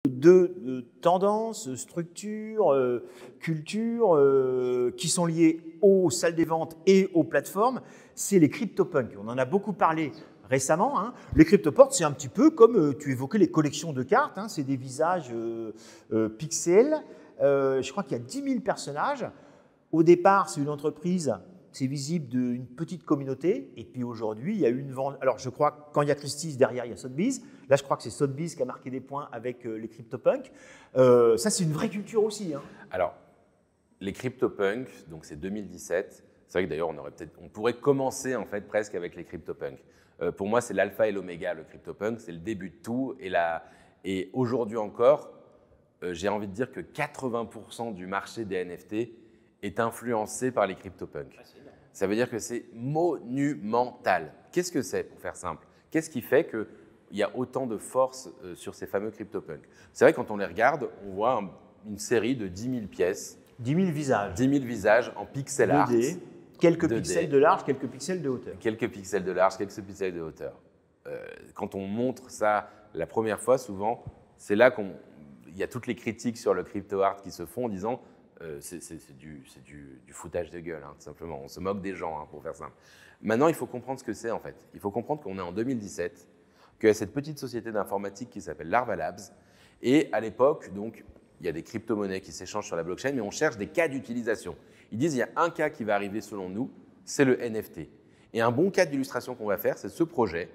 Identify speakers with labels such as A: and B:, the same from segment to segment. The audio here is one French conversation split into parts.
A: Deux tendances, structures, cultures qui sont liées aux salles des ventes et aux plateformes, c'est les CryptoPunks. On en a beaucoup parlé récemment. Hein. Les CryptoPunks, c'est un petit peu comme tu évoquais les collections de cartes, hein, c'est des visages pixels. Je crois qu'il y a 10 000 personnages. Au départ, c'est une entreprise, c'est visible d'une petite communauté. Et puis aujourd'hui, il y a eu une vente. Alors je crois que quand il y a Christie's, derrière, il y a Sotheby's. Là, je crois que c'est Sotheby's qui a marqué des points avec les CryptoPunks. Ça, c'est une vraie culture aussi. Hein.
B: Alors, les CryptoPunks, donc c'est 2017. C'est vrai que d'ailleurs, on pourrait commencer en fait presque avec les CryptoPunks. Pour moi, c'est l'alpha et l'oméga, le CryptoPunk. C'est le début de tout. Et aujourd'hui encore, j'ai envie de dire que 80% du marché des NFT est influencé par les CryptoPunks. Ça veut dire que c'est monumental. Qu'est-ce que c'est, pour faire simple? Qu'est-ce qui fait qu'il y a autant de force sur ces fameux CryptoPunks? C'est vrai, quand on les regarde, on voit une série de 10 000 pièces.
A: 10 000 visages.
B: 10 000 visages en pixel art.
A: 2D, quelques
B: 2D.
A: pixels de large, quelques pixels de hauteur.
B: Quelques pixels de large, quelques pixels de hauteur. Quand on montre ça la première fois, souvent, c'est là qu'il y a toutes les critiques sur le crypto art qui se font en disant c'est du foutage de gueule, hein, tout simplement. On se moque des gens, hein, pour faire simple. Maintenant, il faut comprendre ce que c'est, en fait. Il faut comprendre qu'on est en 2017, qu'il y a cette petite société d'informatique qui s'appelle Larva Labs. Et à l'époque, donc, il y a des crypto-monnaies qui s'échangent sur la blockchain, mais on cherche des cas d'utilisation. Ils disent il y a un cas qui va arriver selon nous, c'est le NFT. Et un bon cas d'illustration qu'on va faire, c'est ce projet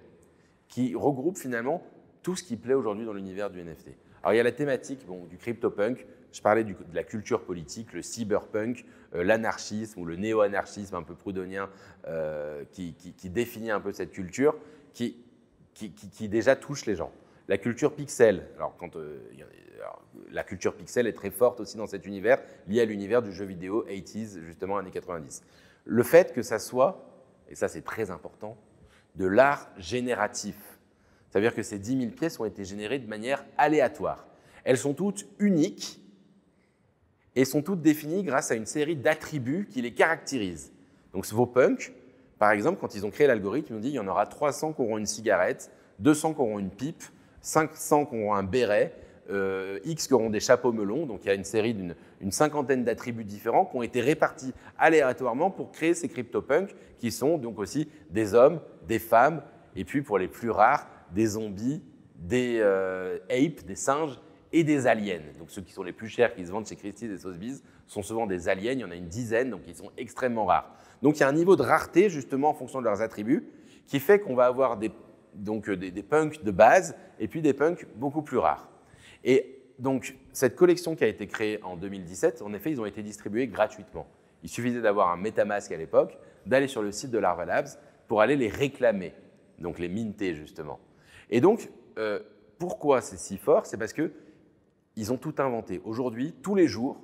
B: qui regroupe finalement tout ce qui plaît aujourd'hui dans l'univers du NFT. Alors, il y a la thématique du CryptoPunk. Je parlais de la culture politique, le cyberpunk, l'anarchisme ou le néo-anarchisme un peu proudhonien qui définit un peu cette culture qui déjà touche les gens. La culture pixel. Alors, la culture pixel est très forte aussi dans cet univers, lié à l'univers du jeu vidéo 80s, justement, années 90. Le fait que ça soit, et ça c'est très important, de l'art génératif. Ça veut dire que ces 10 000 pièces ont été générées de manière aléatoire. Elles sont toutes uniques et sont toutes définies grâce à une série d'attributs qui les caractérisent. Donc vos punks, par exemple, quand ils ont créé l'algorithme, ils ont dit qu'il y en aura 300 qui auront une cigarette, 200 qui auront une pipe, 500 qui auront un béret, X qui auront des chapeaux melons. Donc il y a une série d'une cinquantaine d'attributs différents qui ont été répartis aléatoirement pour créer ces CryptoPunks qui sont donc aussi des hommes, des femmes, et puis pour les plus rares, des zombies, des apes, des singes et des aliens. Donc ceux qui sont les plus chers, qui se vendent chez Christie's et Sotheby's, sont souvent des aliens. Il y en a une dizaine, donc ils sont extrêmement rares. Donc il y a un niveau de rareté justement en fonction de leurs attributs qui fait qu'on va avoir des punks de base et puis des punks beaucoup plus rares. Et donc cette collection qui a été créée en 2017, en effet, ils ont été distribués gratuitement. Il suffisait d'avoir un MetaMask à l'époque, d'aller sur le site de Larva Labs pour aller les réclamer, donc les minter justement. Et donc, pourquoi c'est si fort? C'est parce qu'ils ont tout inventé. Aujourd'hui, tous les jours,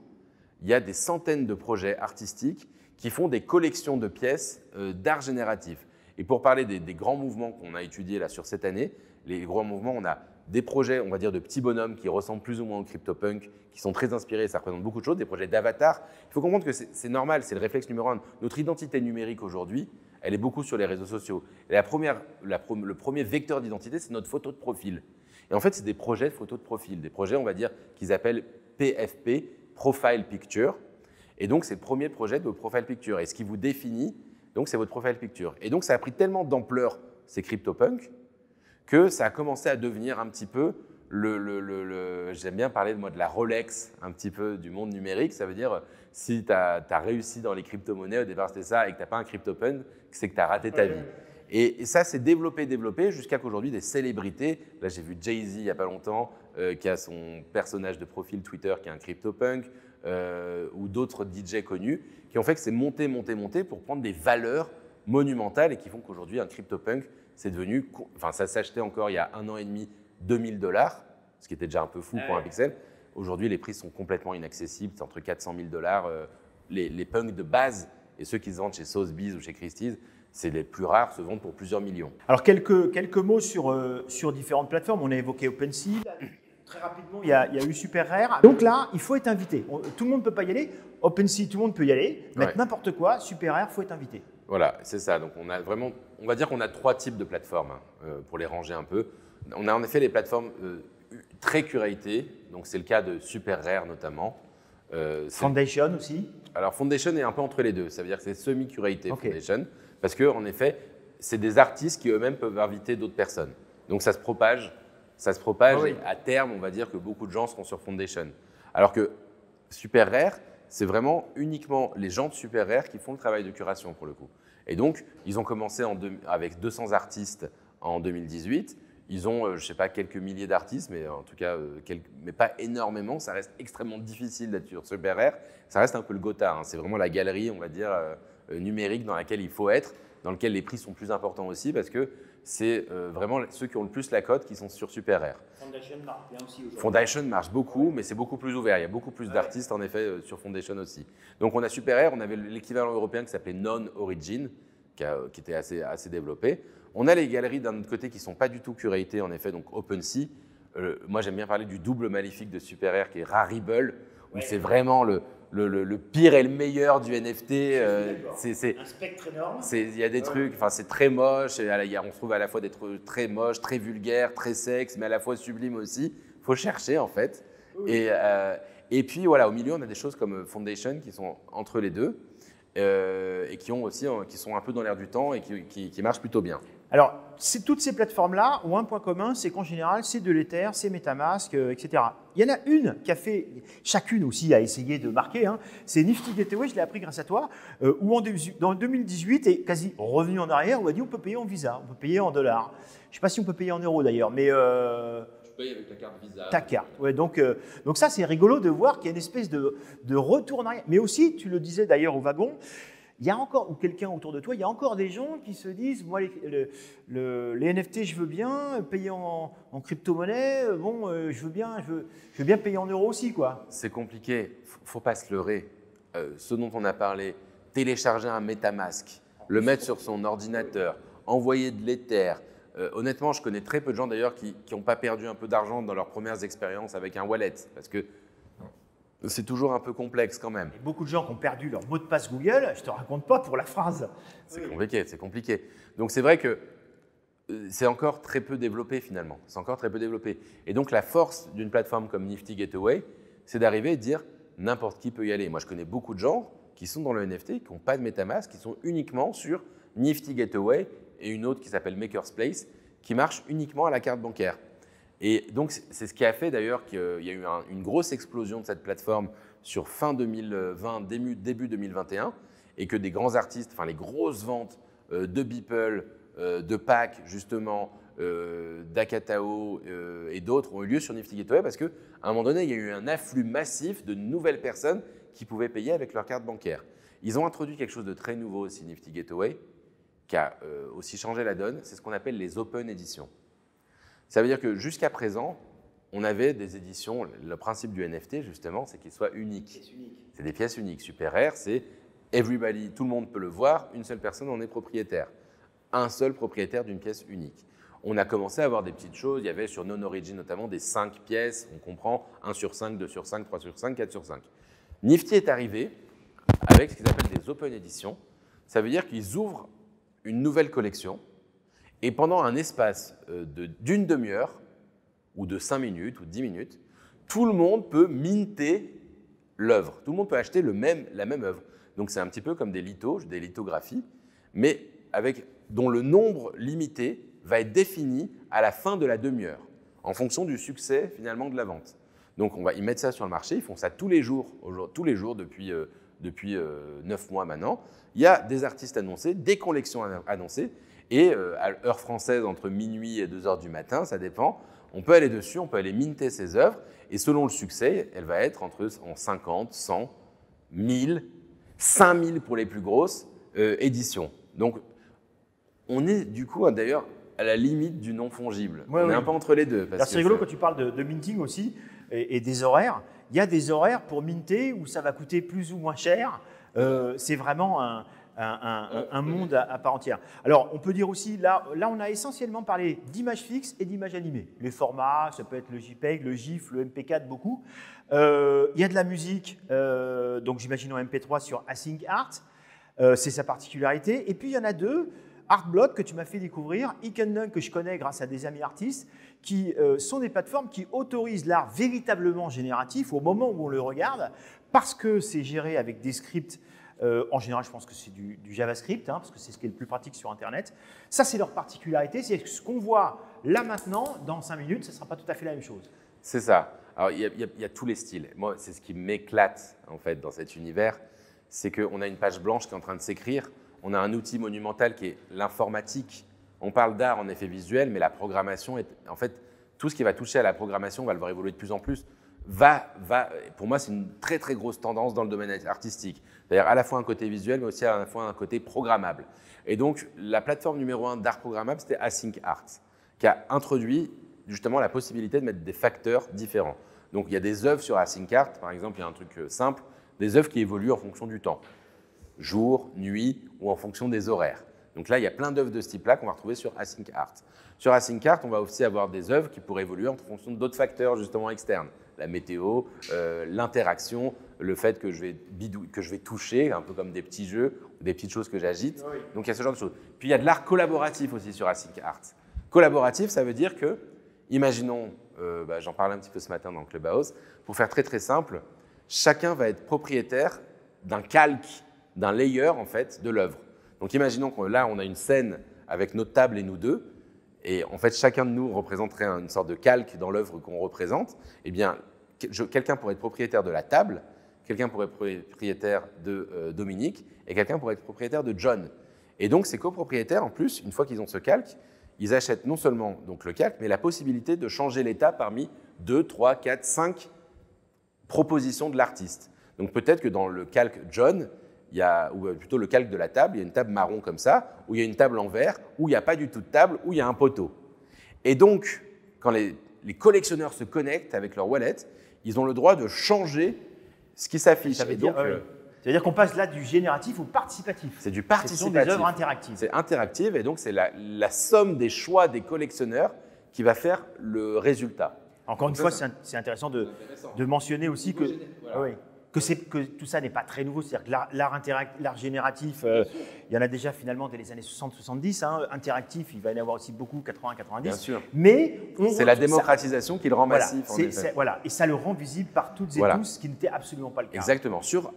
B: il y a des centaines de projets artistiques qui font des collections de pièces d'art génératif. Et pour parler des grands mouvements qu'on a étudiés là sur cette année, les grands mouvements, on a des projets, on va dire, de petits bonhommes qui ressemblent plus ou moins aux CryptoPunks, qui sont très inspirés, ça représente beaucoup de choses, des projets d'avatar. Il faut comprendre que c'est normal, c'est le réflexe numéro 1. Notre identité numérique aujourd'hui, elle est beaucoup sur les réseaux sociaux. Et le premier vecteur d'identité, c'est notre photo de profil. Et en fait, c'est des projets de photos de profil, des projets, on va dire, qu'ils appellent PFP, Profile Picture. Et donc, c'est le premier projet de Profile Picture. Et ce qui vous définit, donc, c'est votre Profile Picture. Et donc, ça a pris tellement d'ampleur, ces CryptoPunks, que ça a commencé à devenir un petit peu j'aime bien parler de la Rolex, un petit peu du monde numérique. Ça veut dire, si tu as réussi dans les crypto-monnaies, au départ c'était ça, et que tu n'as pas un CryptoPunk, c'est que tu as raté ta vie. Et ça s'est développé jusqu'à qu'aujourd'hui des célébrités, là j'ai vu Jay-Z il n'y a pas longtemps, qui a son personnage de profil Twitter qui est un CryptoPunk, ou d'autres DJ connus, qui ont fait que c'est monté pour prendre des valeurs monumentales et qui font qu'aujourd'hui un CryptoPunk, c'est devenu, enfin ça s'achetait encore il y a 1 an et demi, $2000, ce qui était déjà un peu fou pour un pixel. Aujourd'hui, les prix sont complètement inaccessibles, c'est entre 400 000 $. Les punks de base et ceux qui se vendent chez Sotheby's ou chez Christie's, c'est les plus rares, se vendent pour plusieurs millions.
A: Alors, quelques mots sur différentes plateformes. On a évoqué OpenSea. Très rapidement, il y a eu SuperRare. Donc là, il faut être invité. Tout le monde ne peut pas y aller. OpenSea, tout le monde peut y aller. Mettre n'importe quoi. SuperRare, il faut être invité.
B: Voilà, c'est ça. Donc, on va dire qu'on a 3 types de plateformes pour les ranger un peu. On a en effet les plateformes très curatés. Donc, c'est le cas de Super Rare notamment.
A: Foundation aussi.
B: Alors, Foundation est un peu entre les deux. Ça veut dire que c'est semi-curaté,
A: Okay.
B: Foundation. Parce qu'en effet, c'est des artistes qui eux-mêmes peuvent inviter d'autres personnes. Donc, ça se propage.
A: Oui.
B: À terme, on va dire que beaucoup de gens seront sur Foundation. Alors que Super Rare, c'est vraiment uniquement les gens de Super Rare qui font le travail de curation pour le coup. Et donc, ils ont commencé avec 200 artistes en 2018. Ils ont, je ne sais pas, quelques milliers d'artistes, mais en tout cas, mais pas énormément. Ça reste extrêmement difficile d'être sur Super Rare. Ça reste un peu le Gotha. Hein. C'est vraiment la galerie, on va dire, numérique dans laquelle il faut être, dans laquelle les prix sont plus importants aussi, parce que c'est vraiment ceux qui ont le plus la cote qui sont sur Super Rare.
A: Foundation marche bien aussi aujourd'hui.
B: Foundation marche beaucoup, mais c'est beaucoup plus ouvert. Il y a beaucoup plus d'artistes, en effet, sur Foundation aussi. Donc, on a Super Rare, on avait l'équivalent européen qui s'appelait Non Origin, qui était assez développé. On a les galeries d'un autre côté qui ne sont pas du tout curatées, en effet, donc OpenSea. Moi, j'aime bien parler du double maléfique de Super Rare, qui est Rarible, où c'est vraiment le pire et le meilleur du NFT.
A: C'est un spectre énorme.
B: Il y a des trucs, enfin, c'est très moche. On trouve à la fois des trucs très moches, très vulgaires, très sexes, mais à la fois sublimes aussi. Il faut chercher, en fait. Oui. Et puis, voilà, au milieu, on a des choses comme Foundation qui sont entre les deux. Et qui sont un peu dans l'air du temps et qui marchent plutôt bien.
A: Alors, toutes ces plateformes-là ont un point commun, c'est qu'en général, c'est de l'Ether, c'est MetaMask, etc. Il y en a une qui a fait, chacune aussi a essayé de marquer, hein, c'est Nifty Gateway, je l'ai appris grâce à toi, où en 2018 est quasi revenu en arrière, où on a dit on peut payer en Visa, on peut payer en dollars. Je ne sais pas si on peut payer en euros d'ailleurs, mais…
B: Tu payes avec ta carte Visa.
A: Ta carte, ouais, donc ça c'est rigolo de voir qu'il y a une espèce de retour en arrière. Mais aussi, tu le disais d'ailleurs au wagon, il y a encore, ou quelqu'un autour de toi, il y a encore des gens qui se disent, moi les NFT je veux bien, payer en crypto-monnaie, je veux bien payer en euros aussi, quoi.
B: C'est compliqué, faut pas se leurrer. Ce dont on a parlé, télécharger un MetaMask, le mettre sur son ordinateur, envoyer de l'Ether. Honnêtement, je connais très peu de gens d'ailleurs qui n'ont pas perdu un peu d'argent dans leurs premières expériences avec un wallet, parce que c'est toujours un peu complexe quand même.
A: Et beaucoup de gens qui ont perdu leur mot de passe Google, je ne te raconte pas pour la phrase.
B: C'est compliqué, c'est compliqué. Donc c'est vrai que c'est encore très peu développé finalement. C'est encore très peu développé. Et donc la force d'une plateforme comme Nifty Gateway, c'est d'arriver et de dire n'importe qui peut y aller. Moi je connais beaucoup de gens qui sont dans le NFT, qui n'ont pas de MetaMask, qui sont uniquement sur Nifty Gateway et une autre qui s'appelle Maker's Place, qui marche uniquement à la carte bancaire. Et donc, c'est ce qui a fait d'ailleurs qu'il y a eu une grosse explosion de cette plateforme sur fin 2020, début 2021, et que des grands artistes, enfin les grosses ventes de Beeple, de Pack justement, d'Akatao et d'autres ont eu lieu sur Nifty Gateway parce qu'à un moment donné, il y a eu un afflux massif de nouvelles personnes qui pouvaient payer avec leur carte bancaire. Ils ont introduit quelque chose de très nouveau aussi, Nifty Gateway, qui a aussi changé la donne, c'est ce qu'on appelle les open editions. Ça veut dire que jusqu'à présent, on avait des éditions, le principe du NFT justement, c'est qu'il soit unique. C'est des pièces uniques. Super Rare, c'est everybody, tout le monde peut le voir, une seule personne en est propriétaire. Un seul propriétaire d'une pièce unique. On a commencé à avoir des petites choses, il y avait sur Non Origin notamment des 5 pièces, on comprend 1 sur 5, 2 sur 5, 3 sur 5, 4 sur 5. Nifty est arrivé avec ce qu'ils appellent des open editions. Ça veut dire qu'ils ouvrent une nouvelle collection et pendant un espace d'une demi-heure ou de 5 minutes ou 10 minutes, tout le monde peut minter l'œuvre. Tout le monde peut acheter la même œuvre. Donc c'est un petit peu comme des lithographies, mais dont le nombre limité va être défini à la fin de la demi-heure, en fonction du succès finalement de la vente. Donc ils mettent ça sur le marché, ils font ça tous les jours depuis 9 mois maintenant. Il y a des artistes annoncés, des collections annoncées, et à l'heure française, entre minuit et 2 heures du matin, ça dépend, on peut aller dessus, on peut aller minter ces œuvres, et selon le succès, elle va être en 50, 100, 1000, 5000 pour les plus grosses éditions. Donc, on est du coup, d'ailleurs, à la limite du non fongible.
A: Ouais,
B: on est un peu entre les deux.
A: C'est rigolo quand tu parles de minting aussi, et des horaires. Il y a des horaires pour minter où ça va coûter plus ou moins cher. C'est vraiment un monde à part entière. Alors, on peut dire aussi, là on a essentiellement parlé d'images fixes et d'images animées. Les formats, ça peut être le JPEG, le GIF, le MP4, beaucoup. Il y a de la musique, donc j'imagine en MP3 sur Async Art. C'est sa particularité. Et puis, il y en a deux. Artblock, que tu m'as fait découvrir, Ikendon, que je connais grâce à des amis artistes, qui sont des plateformes qui autorisent l'art véritablement génératif au moment où on le regarde, parce que c'est géré avec des scripts. En général, je pense que c'est du JavaScript, hein, parce que c'est ce qui est le plus pratique sur Internet. Ça, c'est leur particularité. C'est ce qu'on voit là maintenant, dans 5 minutes, ce ne sera pas tout à fait la même chose.
B: C'est ça. Alors, il y a tous les styles. Moi, c'est ce qui m'éclate en fait dans cet univers, c'est qu'on a une page blanche qui est en train de s'écrire. On a un outil monumental qui est l'informatique. On parle d'art en effet visuel, mais la programmation est en fait tout ce qui va toucher à la programmation, on va le voir évoluer de plus en plus. Pour moi, c'est une très très grosse tendance dans le domaine artistique. C'est-à-dire à la fois un côté visuel, mais aussi à la fois un côté programmable. Et donc, la plateforme numéro 1 d'art programmable, c'était Async Art, qui a introduit justement la possibilité de mettre des facteurs différents. Donc, il y a des œuvres sur Async Art, par exemple, il y a un truc simple, des œuvres qui évoluent en fonction du temps, jour, nuit ou en fonction des horaires. Donc là, il y a plein d'œuvres de ce type-là qu'on va retrouver sur Async Art. Sur Async Art, on va aussi avoir des œuvres qui pourraient évoluer en fonction d'autres facteurs justement externes. La météo, l'interaction, le fait que je vais toucher, un peu comme des petits jeux, des petites choses que j'agite. Oui. Donc il y a ce genre de choses. Puis il y a de l'art collaboratif aussi sur Async Art. Collaboratif, ça veut dire que, imaginons, j'en parlais un petit peu ce matin dans le Clubhouse, pour faire très très simple, chacun va être propriétaire d'un calque, d'un layer en fait de l'œuvre. Donc imaginons que là on a une scène avec notre table et nous deux, et en fait chacun de nous représenterait une sorte de calque dans l'œuvre qu'on représente. Eh bien, quelqu'un pourrait être propriétaire de la table, quelqu'un pourrait être propriétaire de Dominique, et quelqu'un pourrait être propriétaire de John. Et donc ces copropriétaires, en plus, une fois qu'ils ont ce calque, ils achètent non seulement donc, le calque, mais la possibilité de changer l'état parmi 2, 3, 4, 5 propositions de l'artiste. Donc peut-être que dans le calque John, ou plutôt le calque de la table, il y a une table marron comme ça, où il y a une table en verre, où il n'y a pas du tout de table, où il y a un poteau. Et donc, quand les collectionneurs se connectent avec leur wallet, ils ont le droit de changer ce qui s'affiche.
A: Ça veut dire qu'on passe là du génératif au participatif.
B: C'est du participatif.
A: Ce sont des œuvres interactives.
B: C'est interactive et donc c'est la somme des choix des collectionneurs qui va faire le résultat.
A: Encore une fois, c'est intéressant de mentionner aussi que, que tout ça n'est pas très nouveau. C'est-à-dire que l'art génératif, il y en a déjà finalement dès les années 60-70. Hein, interactif, il va y en avoir aussi beaucoup, 80-90.
B: Bien sûr.
A: Mais
B: c'est la démocratisation qui le rend massif.
A: Et ça le rend visible par toutes et tous, ce qui n'était absolument pas le cas.
B: Exactement. Sur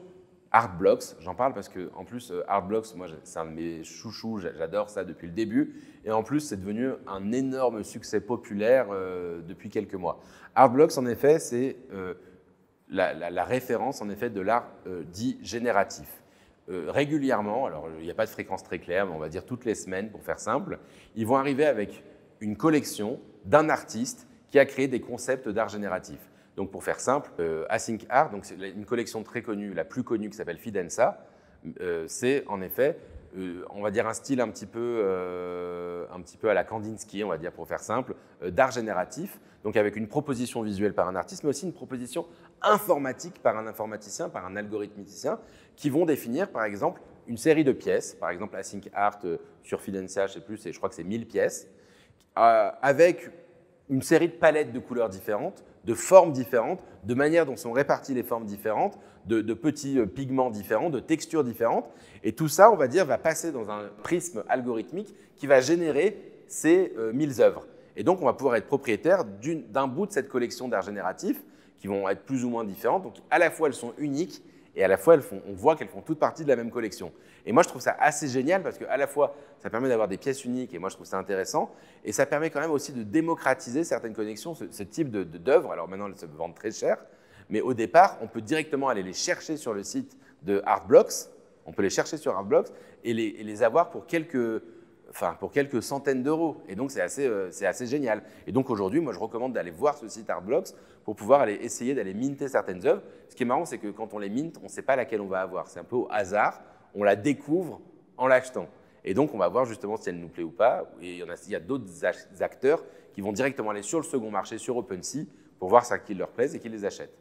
B: Artblocks, j'en parle parce que en plus Artblocks, moi c'est un de mes chouchous, j'adore ça depuis le début, et en plus c'est devenu un énorme succès populaire depuis quelques mois. Artblocks en effet c'est la référence en effet de l'art dit génératif. Régulièrement, alors il n'y a pas de fréquence très claire, mais on va dire toutes les semaines pour faire simple, ils vont arriver avec une collection d'un artiste qui a créé des concepts d'art génératif. Donc pour faire simple, Async Art, donc c'est une collection très connue, la plus connue qui s'appelle Fidenza, c'est en effet, on va dire un style un petit peu à la Kandinsky, on va dire pour faire simple, d'art génératif, donc avec une proposition visuelle par un artiste, mais aussi une proposition informatique par un informaticien, par un algorithmicien, qui vont définir par exemple une série de pièces, par exemple Async Art sur Fidenza, je sais plus, je crois que c'est 1000 pièces, avec une série de palettes de couleurs différentes, de formes différentes, de manière dont sont réparties les formes différentes, de petits pigments différents, de textures différentes. Et tout ça, on va dire, va passer dans un prisme algorithmique qui va générer ces 1000 œuvres. Et donc, on va pouvoir être propriétaire d'un bout de cette collection d'art génératif qui vont être plus ou moins différentes. Donc, à la fois, elles sont uniques et à la fois, on voit qu'elles font toutes partie de la même collection. Et moi, je trouve ça assez génial parce qu'à la fois, ça permet d'avoir des pièces uniques et moi, je trouve ça intéressant. Et ça permet quand même aussi de démocratiser certaines collections, ce type d'œuvres. Alors maintenant, elles se vendent très cher. Mais au départ, on peut directement aller les chercher sur le site de Artblocks. On peut les chercher sur Artblocks et les avoir pour quelques centaines d'euros. Et donc, c'est assez génial. Et donc, aujourd'hui, moi, je recommande d'aller voir ce site Artblocks pour pouvoir aller essayer d'aller minter certaines œuvres. Ce qui est marrant, c'est que quand on les minte, on ne sait pas laquelle on va avoir. C'est un peu au hasard. On la découvre en l'achetant. Et donc, on va voir justement si elle nous plaît ou pas. Et il y a d'autres acteurs qui vont directement aller sur le second marché, sur OpenSea, pour voir ça qui leur plaise et qui les achètent.